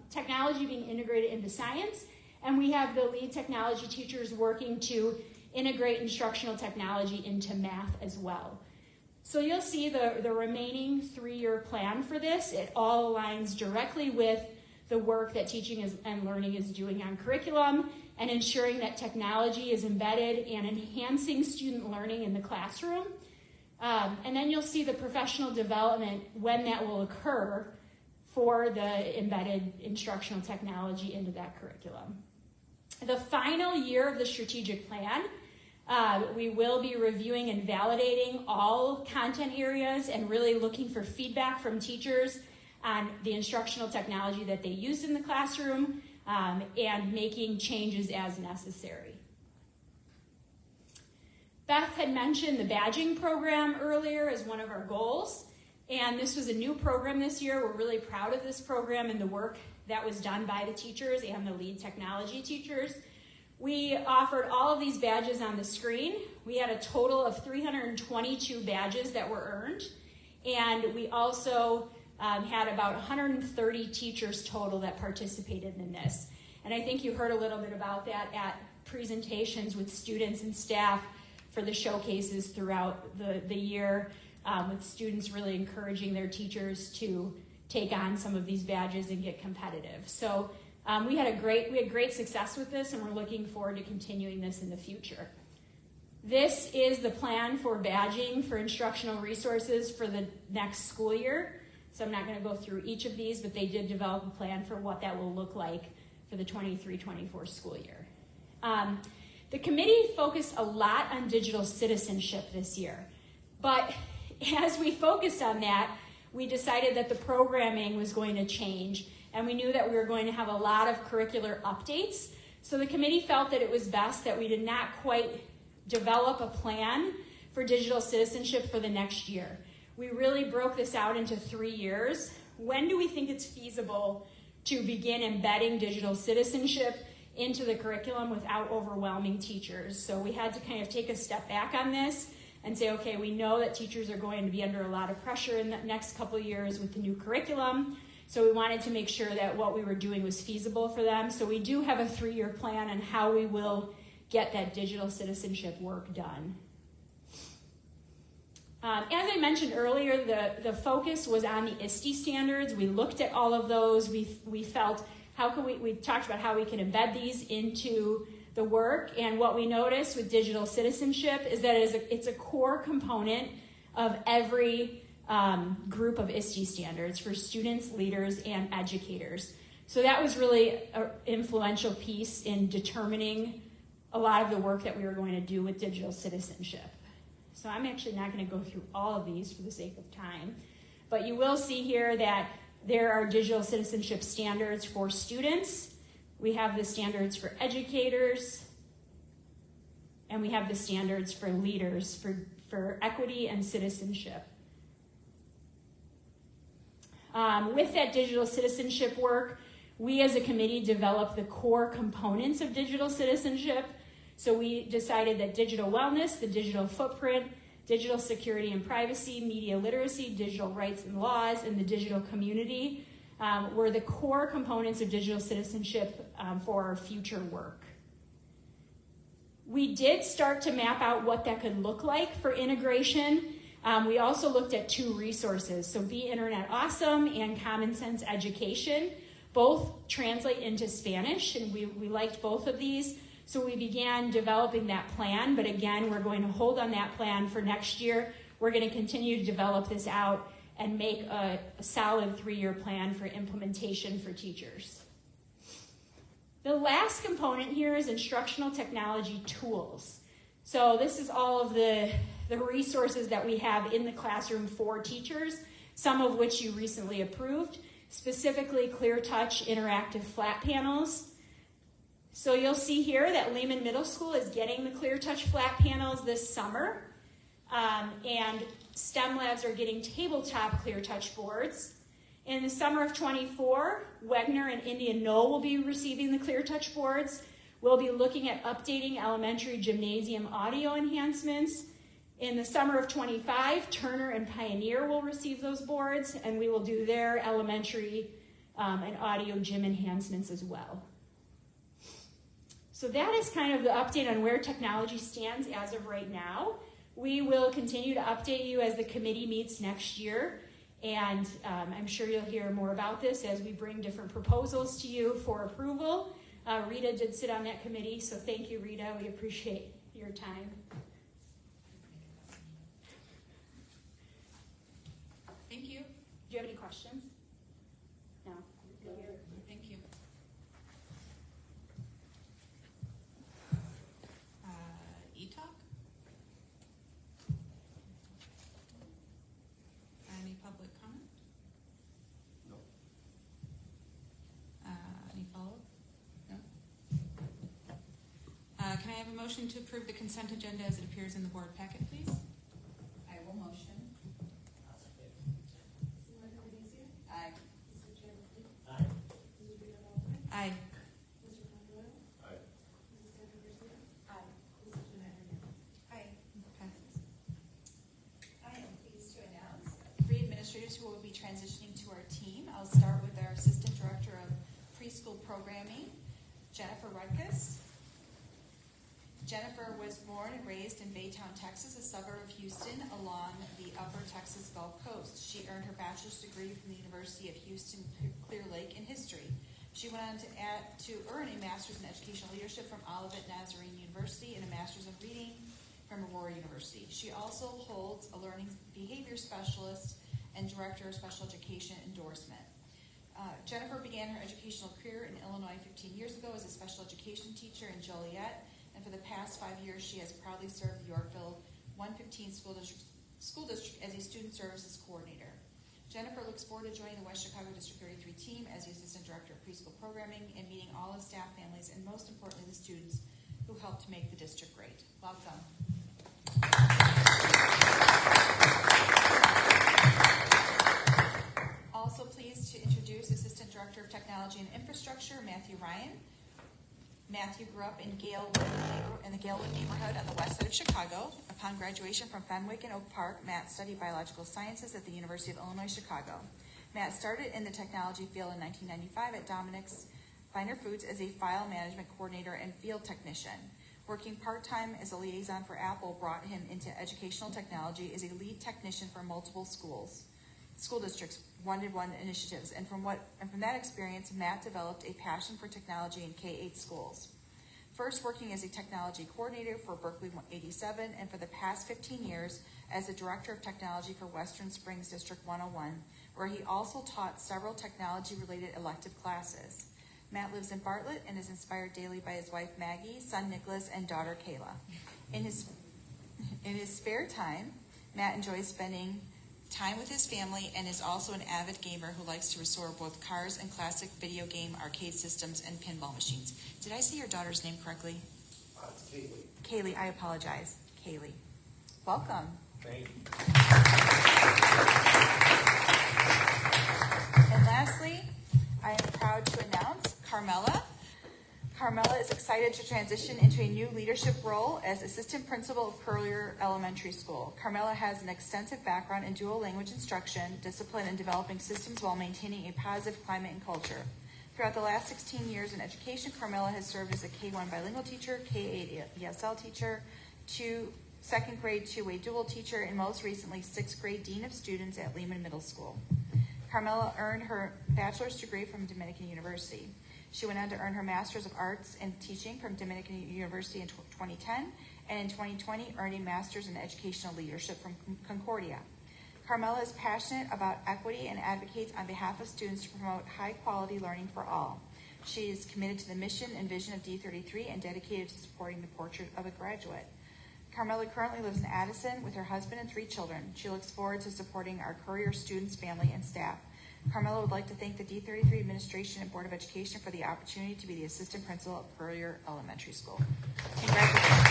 technology being integrated into science, and we have the lead technology teachers working to integrate instructional technology into math as well. So you'll see the remaining 3-year plan for this. It all aligns directly with the work that teaching and learning is doing on curriculum and ensuring that technology is embedded and enhancing student learning in the classroom. And then you'll see the professional development when that will occur for the embedded instructional technology into that curriculum. The final year of the strategic plan, we will be reviewing and validating all content areas and really looking for feedback from teachers on the instructional technology that they use in the classroom and making changes as necessary. Beth had mentioned the badging program earlier as one of our goals, and this was a new program this year. We're really proud of this program and the work that was done by the teachers and the lead technology teachers. We offered all of these badges on the screen. We had a total of 322 badges that were earned, and we also had about 130 teachers total that participated in this. And I think you heard a little bit about that at presentations with students and staff for the showcases throughout the year, with students really encouraging their teachers to take on some of these badges and get competitive. So we had great success with this, and we're looking forward to continuing this in the future. This is the plan for badging for instructional resources for the next school year. So I'm not going to go through each of these, but they did develop a plan for what that will look like for the 23-24 school year. The committee focused a lot on digital citizenship this year, but as we focused on that, we decided that the programming was going to change, and we knew that we were going to have a lot of curricular updates. So the committee felt that it was best that we did not quite develop a plan for digital citizenship for the next year. We really broke this out into 3 years. When do we think it's feasible to begin embedding digital citizenship into the curriculum without overwhelming teachers? So we had to kind of take a step back on this and say, okay, we know that teachers are going to be under a lot of pressure in the next couple of years with the new curriculum. So we wanted to make sure that what we were doing was feasible for them. So we do have a 3-year plan on how we will get that digital citizenship work done. As I mentioned earlier, the focus was on the ISTE standards. We looked at all of those. We felt, we talked about how we can embed these into the work. And what we noticed with digital citizenship is that it's a core component of every group of ISTE standards for students, leaders, and educators. So that was really an influential piece in determining a lot of the work that we were going to do with digital citizenship. So I'm actually not going to go through all of these for the sake of time, but you will see here that there are digital citizenship standards for students. We have the standards for educators, and we have the standards for leaders for equity and citizenship. With that digital citizenship work, we as a committee developed the core components of digital citizenship. So we decided that digital wellness, the digital footprint, digital security and privacy, media literacy, digital rights and laws, and the digital community were the core components of digital citizenship for our future work. We did start to map out what that could look like for integration. We also looked at 2 resources, so Be Internet Awesome and Common Sense Education. Both translate into Spanish, and we liked both of these. So we began developing that plan, but again, we're going to hold on that plan for next year. We're going to continue to develop this out and make a solid 3-year plan for implementation for teachers. The last component here is instructional technology tools. So this is all of the resources that we have in the classroom for teachers, some of which you recently approved, specifically ClearTouch interactive flat panels. So you'll see here that Lehman Middle School is getting the ClearTouch flat panels this summer, and STEM labs are getting tabletop ClearTouch boards. In the summer of '24, Wegner and Indian Knoll will be receiving the ClearTouch boards. We'll be looking at updating elementary gymnasium audio enhancements. In the summer of '25, Turner and Pioneer will receive those boards, and we will do their elementary and audio gym enhancements as well. So that is kind of the update on where technology stands as of right now. We will continue to update you as the committee meets next year, and I'm sure you'll hear more about this as we bring different proposals to you for approval. Rita did sit on that committee, so thank you, Rita. We appreciate your time. Thank you. Do you have any questions? No. Thank you. E-talk? Any public comment? No. Any follow-up? No? Can I have a motion to approve the consent agenda as it appears in the board packet, please? I will motion. Aye. Aye. Aye. Aye. Passes. I am pleased to announce 3 administrators who will be transitioning to our team. I'll start with our Assistant Director of Preschool Programming, Jennifer Rudkus. Jennifer was born and raised in Baytown, Texas, a suburb of Houston along the upper Texas Gulf Coast. She earned her bachelor's degree from the University of Houston Clear Lake in history. She went on to earn a master's in educational leadership from Olivet Nazarene University and a master's in reading from Aurora University. She also holds a learning behavior specialist and director of special education endorsement. Jennifer began her educational career in Illinois 15 years ago as a special education teacher in Joliet, and for the past 5 years she has proudly served the Yorkville 115 School District as a student services coordinator. Jennifer looks forward to joining the West Chicago District 33 team as the Assistant Director of Preschool Programming and meeting all of staff, families, and most importantly the students who helped to make the district great. Welcome. Also pleased to introduce Assistant Director of Technology and Infrastructure, Matthew Ryan. Matthew grew up in the Galewood neighborhood on the west side of Chicago. Upon graduation from Fenwick and Oak Park, Matt studied biological sciences at the University of Illinois, Chicago. Matt started in the technology field in 1995 at Dominic's Finer Foods as a file management coordinator and field technician. Working part-time as a liaison for Apple brought him into educational technology as a lead technician for multiple school districts, one-to-one initiatives, and from that experience, Matt developed a passion for technology in K-8 schools. First working as a technology coordinator for Berkeley 87, and for the past 15 years as the director of technology for Western Springs District 101, where he also taught several technology-related elective classes. Matt lives in Bartlett and is inspired daily by his wife Maggie, son Nicholas, and daughter Kayla. In his spare time, Matt enjoys spending time with his family and is also an avid gamer who likes to restore both cars and classic video game arcade systems and pinball machines. Did I say your daughter's name correctly? It's Kaylee. Kaylee, I apologize. Kaylee. Welcome. Thank you. And lastly, I am proud to announce Carmela. Carmela is excited to transition into a new leadership role as assistant principal of Curlier Elementary School. Carmela has an extensive background in dual language instruction, discipline, and developing systems while maintaining a positive climate and culture. Throughout the last 16 years in education, Carmela has served as a K-1 bilingual teacher, K-8 ESL teacher, second grade two-way dual teacher, and most recently 6th grade dean of students at Lehman Middle School. Carmela earned her bachelor's degree from Dominican University. She went on to earn her Master's of Arts in Teaching from Dominican University in 2010, and in 2020 earned a Master's in Educational Leadership from Concordia. Carmela is passionate about equity and advocates on behalf of students to promote high-quality learning for all. She is committed to the mission and vision of D33 and dedicated to supporting the portrait of a graduate. Carmela currently lives in Addison with her husband and 3 children. She looks forward to supporting our Courier students, family, and staff. Carmela would like to thank the D33 Administration and Board of Education for the opportunity to be the assistant principal of Courier Elementary School. Congratulations.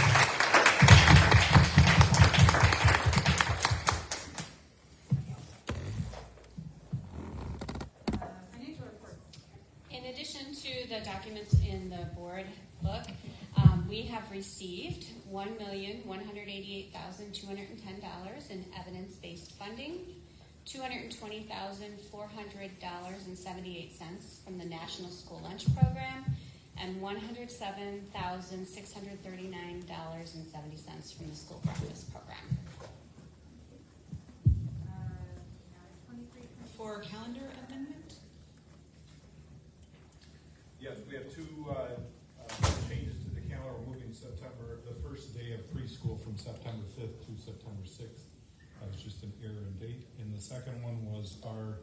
Financial report. In addition to the documents in the board book, we have received $1,188,210 in evidence-based funding, $220,400.78 from the National School Lunch Program, and $107,639.70 from the School Breakfast Program. For calendar amendment? Yes, we have 2 changes to the calendar. We're moving the first day of preschool from September 5th to September 6th. That was just an error in date. And the second one was our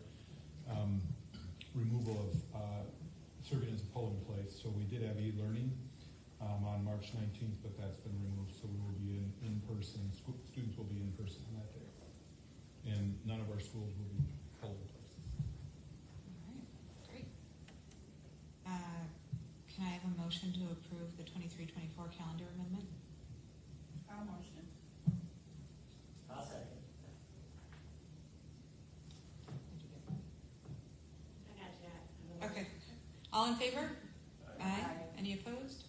removal of serving as a polling place. So we did have e-learning on March 19th, but that's been removed. So we will be in person. Students will be in person on that day. And none of our schools will be polling places. All right, great. Can I have a motion to approve the 23-24 calendar amendment? I'll motion. I'll second. Okay. All in favor? Aye. Any opposed?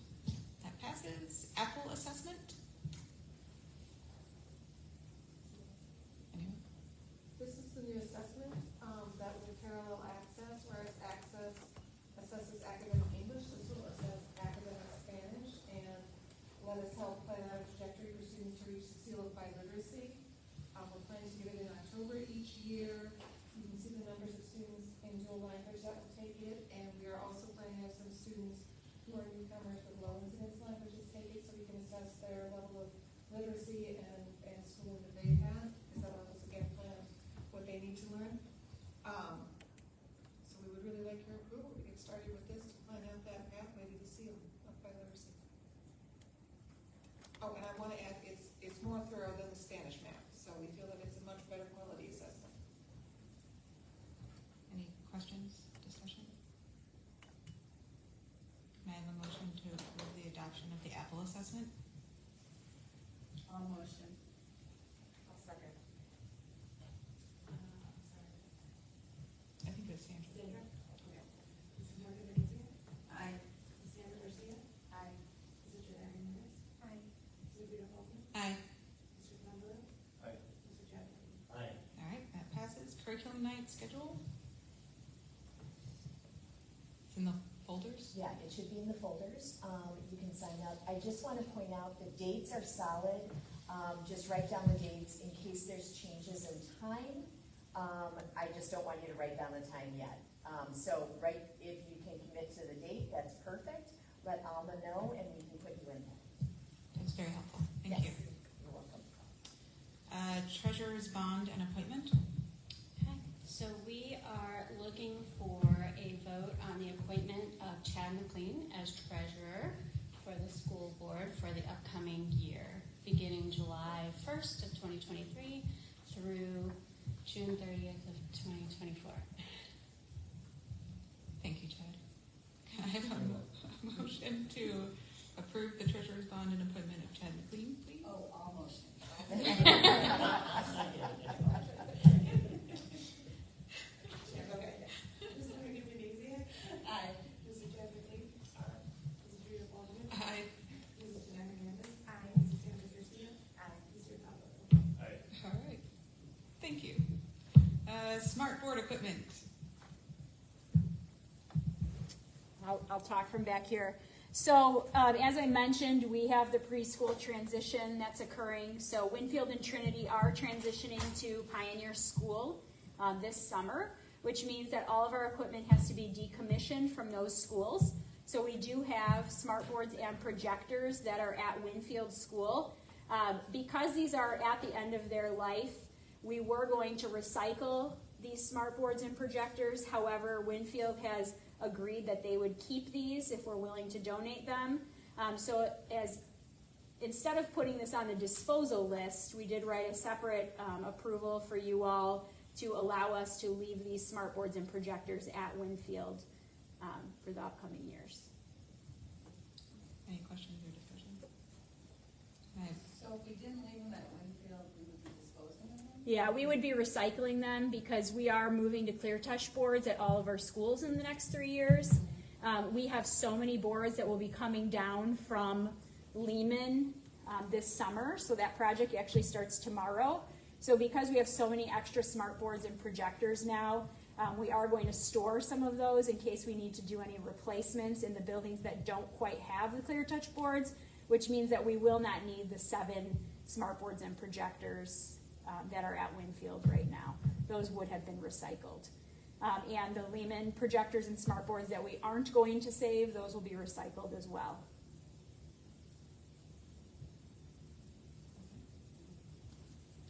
That passes. Apple assessment? Anyone? This is the new assessment that will parallel access, whereas access assesses academic English, this will assess academic Spanish, and let us help plan our trajectory for students to reach the seal of biliteracy. We're planning to give it in October each year. You can see the numbers of students in dual language that will take it, and we are also planning to have some students who are newcomers with low incidence languages take it, so we can assess their level of literacy and schooling that they've had, because that will again plan what they need to learn. So we would really like your approval to get started with this to plan out that pathway to the seal of biliteracy. Oh, and I want to add, it's more thorough than the Spanish map, so we feel that it's a much better quality assessment. Any questions, discussion? Can I have a motion to approve the adoption of the Apple assessment? I'll motion. I'll second. I think it's Sandra. Sandra? Okay. Mrs. Margaret Garcia? Aye. Ms. Sandra Garcia? Aye. Mrs. Jerry Ramirez? Aye. Mrs. Rita Holman? Aye. Mr. Conrad? Aye. Mr. Jeffrey? Aye. All right, that passes. Curriculum night schedule? Yeah, it should be in the folders. You can sign up. I just want to point out the dates are solid. Just write down the dates in case there's changes in time. I just don't want you to write down the time yet. So if you can commit to the date, that's perfect. Let Alma know and we can put you in there. That's very helpful. Thank you. You're welcome. Treasurer's bond and appointment. Okay, so we are looking for a vote on the appointment of Chad McLean as treasurer for the school board for the upcoming year, beginning July 1st of 2023 through June 30th of 2024. Thank you, Chad. Can I have a motion to approve the treasurer's bond and appointment of Chad McLean, please? Oh, all motion. Aye. Mr. Chad McLean? Aye. Mrs. Rita Baldwin? Aye. Mrs. Janelle Hernandez? Aye. Mrs. Sandra Garcia? Aye. Mr. Pablo? Aye. All right. Thank you. Smart board equipment. I'll talk from back here. So as I mentioned, we have the preschool transition that's occurring. So Winfield and Trinity are transitioning to Pioneer School this summer, which means that all of our equipment has to be decommissioned from those schools. So we do have smart boards and projectors that are at Winfield School. Because these are at the end of their life, we were going to recycle these smart boards and projectors. However, Winfield has agreed that they would keep these if we're willing to donate them. So instead of putting this on the disposal list, we did write a separate approval for you all to allow us to leave these smart boards and projectors at Winfield for the upcoming years. Any questions or discussion? So if we didn't leave them at Winfield, we would be disposing of them? Yeah, we would be recycling them because we are moving to clear touch boards at all of our schools in the next 3 years. We have so many boards that will be coming down from Lehman this summer, so that project actually starts tomorrow. So because we have so many extra smart boards and projectors now, we are going to store some of those in case we need to do any replacements in the buildings that don't quite have the clear touch boards, which means that we will not need the 7 smart boards and projectors that are at Winfield right now. Those would have been recycled. And the Lehman projectors and smart boards that we aren't going to save, those will be recycled as well.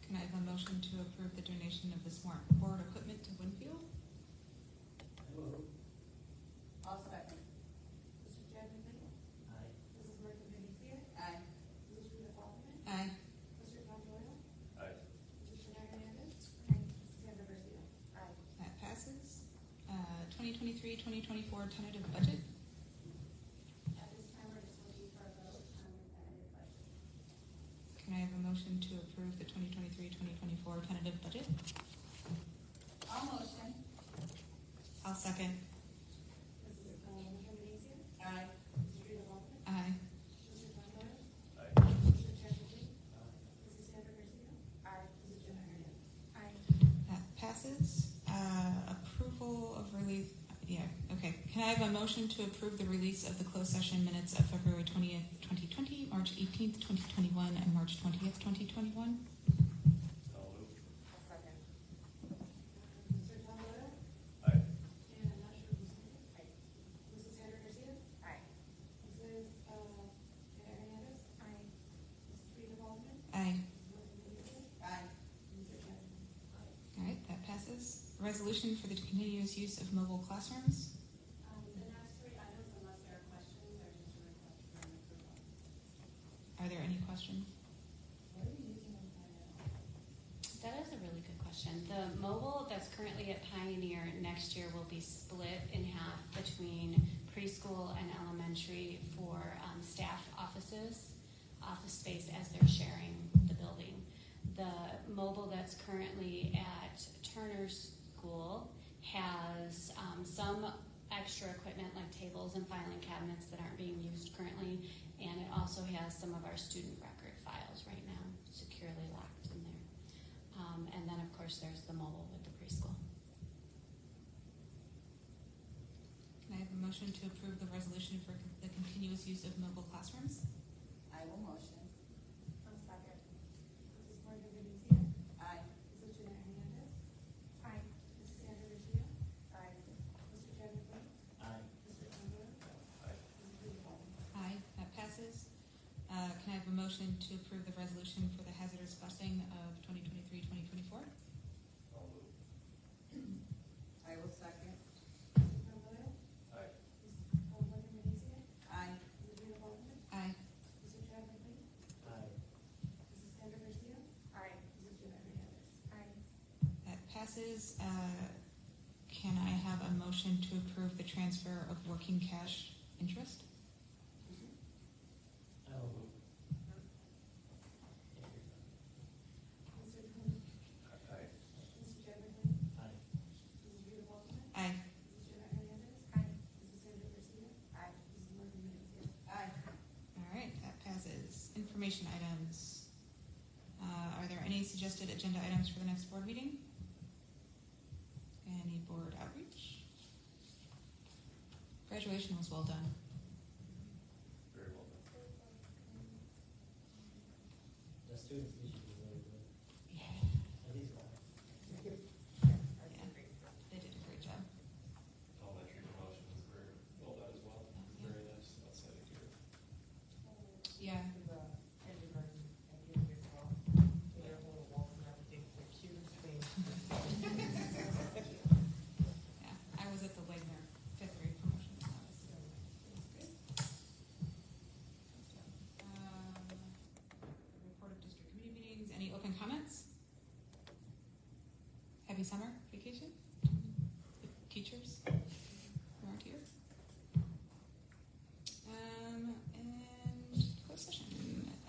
Can I have a motion to approve the donation of the smart board equipment to Winfield? I'll second. Mr. Chad McLean? Aye. Mrs. Martha Benizia? Aye. Mrs. Rita Baldwin? Aye. Mr. Tom Doyle? Aye. Mrs. Janelle Hernandez? Mrs. Sandra Garcia? Aye. That passes. 2023-2024 tentative budget. At this time, we're just looking for a vote on the tentative budget. Can I have a motion to approve the 2023-2024 tentative budget? All motion. I'll second. Mrs. Martha Benizia? Aye. Mrs. Rita Baldwin? Aye. Mr. Tom Doyle? Aye. Mr. Chad McLean? Mrs. Sandra Garcia? Aye. Mrs. Janelle Hernandez? Aye. That passes. Approval of release. Yeah, okay. Can I have a motion to approve the release of the closed session minutes of February 20th, 2020, March 18th, 2021, and March 20th, 2021? So moved. I'll second. Mr. Tom Doyle? Aye. And I'm not sure who's second. Aye. Mrs. Sandra Garcia? Aye. Mrs. Janelle Hernandez? Aye. Mrs. Rita Baldwin? Aye. Mrs. Martha Benizia? Aye. Mr. Chad McLean? All right, that passes. Resolution for the continuous use of mobile classrooms. The next 3 items, unless there are questions, are just a request for an approval. Are there any questions? What are we using them for now? That is a really good question. The mobile that's currently at Pioneer next year will be split in half between preschool and elementary for staff offices, office space as they're sharing the building. The mobile that's currently at Turner's School has some extra equipment like tables and filing cabinets that aren't being used currently, and it also has some of our student record files right now securely locked in there. And then of course there's the mobile with the preschool. Can I have a motion to approve the resolution for the continuous use of mobile classrooms? I will motion. I'll second. Mrs. Morgan Venezia? Aye. Mrs. Jeanette Hernandez? Aye. Mrs. Sandra Garcia? Aye. Mr. Chadwick Boseman? Aye. Mr. Conrad? Aye. Mrs. Judy Bowman? Aye, that passes. Can I have a motion to approve the resolution for the hazardous busing of 2023-2024? I'll move. I will second. Mr. Conrad? Aye. Mrs. Morgan Venezia? Aye. Mrs. Judy Bowman? Aye. Mr. Chadwick Boseman? Aye. Mrs. Sandra Garcia? Aye. Mrs. Jeanette Hernandez? Aye. That passes. Can I have a motion to approve the transfer of working cash interest? I'll move. Mr. Conrad? Aye. Mr. Chadwick Boseman? Aye. Mrs. Judy Bowman? Aye. Mrs. Jeanette Hernandez? Aye. Mrs. Sandra Garcia? Aye. Mrs. Morgan Venezia? Aye. All right, that passes. Information items. Are there any suggested agenda items for the next board meeting? Any board outreach? Graduation was well done. Very well done. The students usually do really good. Yeah. At least one. They did a great job. Elementary promotion was very well done as well. Very nice outside of here. Yeah. Yeah, I was at the Wagner fifth grade promotion. So that was good. Report of district committee meetings. Any open comments? Happy summer vacation? Teachers who aren't here? And closed session.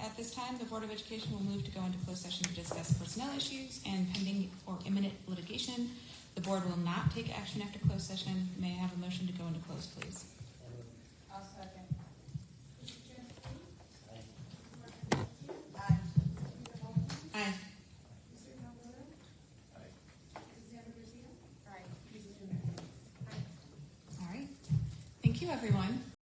At this time, the Board of Education will move to go into closed session to discuss personnel issues and pending or imminent litigation. The board will not take action after closed session. May I have a motion to go into closed, please? I'll move. I'll second. Aye. Aye. Aye. Mr. Conrad? Aye. Mrs. Sandra Garcia? Aye. Mrs. Jeanette Hernandez? Aye. All right. Thank you, everyone.